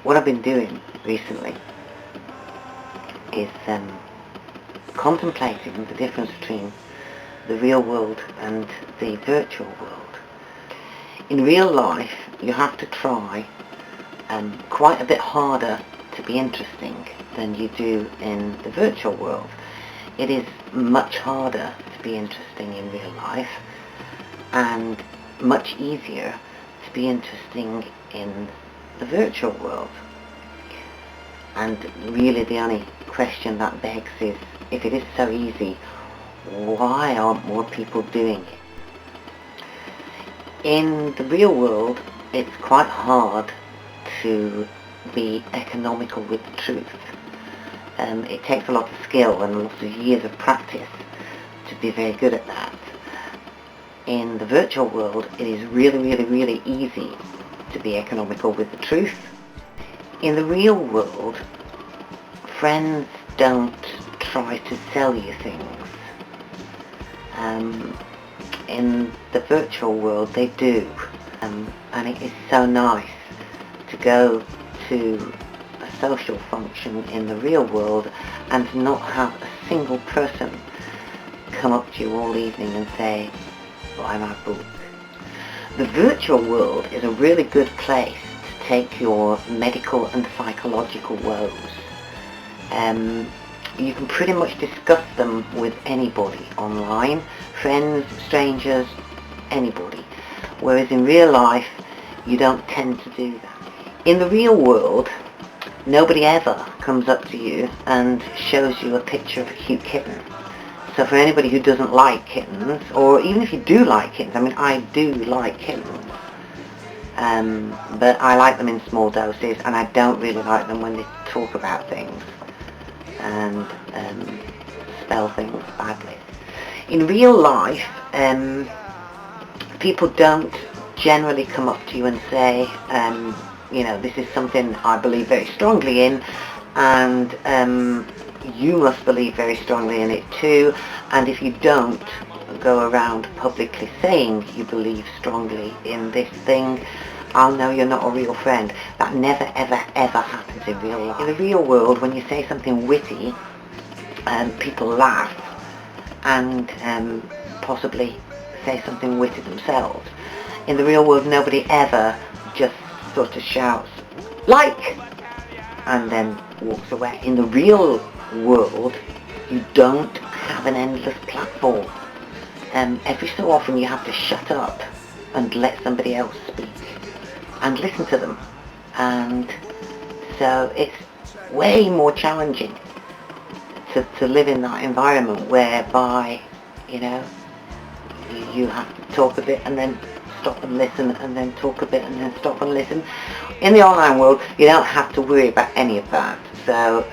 what I've been doing recently is contemplating the difference between the real world and the virtual world. In real life, you have to try quite a bit harder to be interesting than you do in the virtual world. It is much harder to be interesting in real life and much easier to be interesting in the virtual world. And really the only question that begs is, if it is so easy, why aren't more people doing it? In the real world, it's quite hard to be economical with the truth. It takes a lot of skill and lots of years of practice to be very good at that. In the virtual world, it is really easy to be economical with the truth. In the real world, friends don't try to sell you things. In the virtual world, they do. And it is so nice to go to a social function in the real world and not have a single person come up to you all evening and say, buy my book. The virtual world is a really good place to take your medical and psychological woes. You can pretty much discuss them with anybody online, friends, strangers, anybody. Whereas in real life, you don't tend to do that. In the real world, nobody ever comes up to you and shows you a picture of a cute kitten. So for anybody who doesn't like kittens, or even if you do like kittens, I mean, I do like kittens, but I like them in small doses, and I don't really like them when they talk about things and spell things badly. In real life, people don't generally come up to you and say, this is something I believe very strongly in, and you must believe very strongly in it too, and if you don't go around publicly saying you believe strongly in this thing, I'll know you're not a real friend. That never ever happens in real life. In the real world, when you say something witty, people laugh and possibly say something witty themselves. In the real world, nobody ever just sort of shouts, like, and then walks away. In the real world, you don't have an endless platform. Every so often you have to shut up and let somebody else speak and listen to them. And so it's way more challenging to live in that environment whereby, you have to talk a bit and then stop and listen, and then talk a bit and then stop and listen. In the online world, you don't have to worry about any of that. So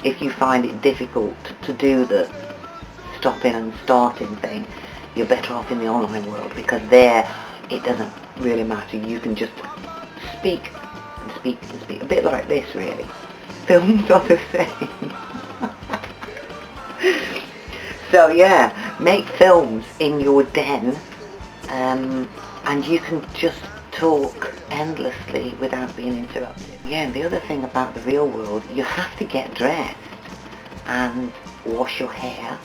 if you find it difficult to do the stopping and starting thing, you're better off in the online world, because there it doesn't really matter. You can just speak and speak and speak. A bit like this, really. Films are the same. So yeah, make films in your den, and you can just talk endlessly without being interrupted. Yeah, and the other thing about the real world, you have to get dressed and wash your hair,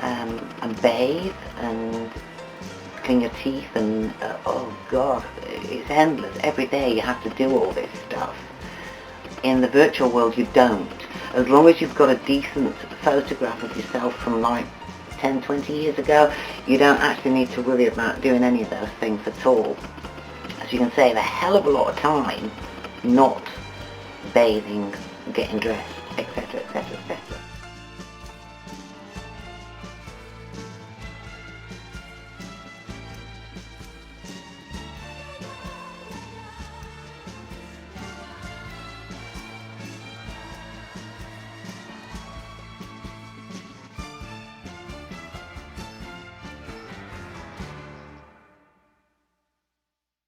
and bathe and clean your teeth, and oh god, it's endless. Every day you have to do all this stuff. In the virtual world you don't. As long as you've got a decent photograph of yourself from like 10-20 years ago, you don't actually need to worry about doing any of those things at all. As you can save a hell of a lot of time not bathing, getting dressed, etc.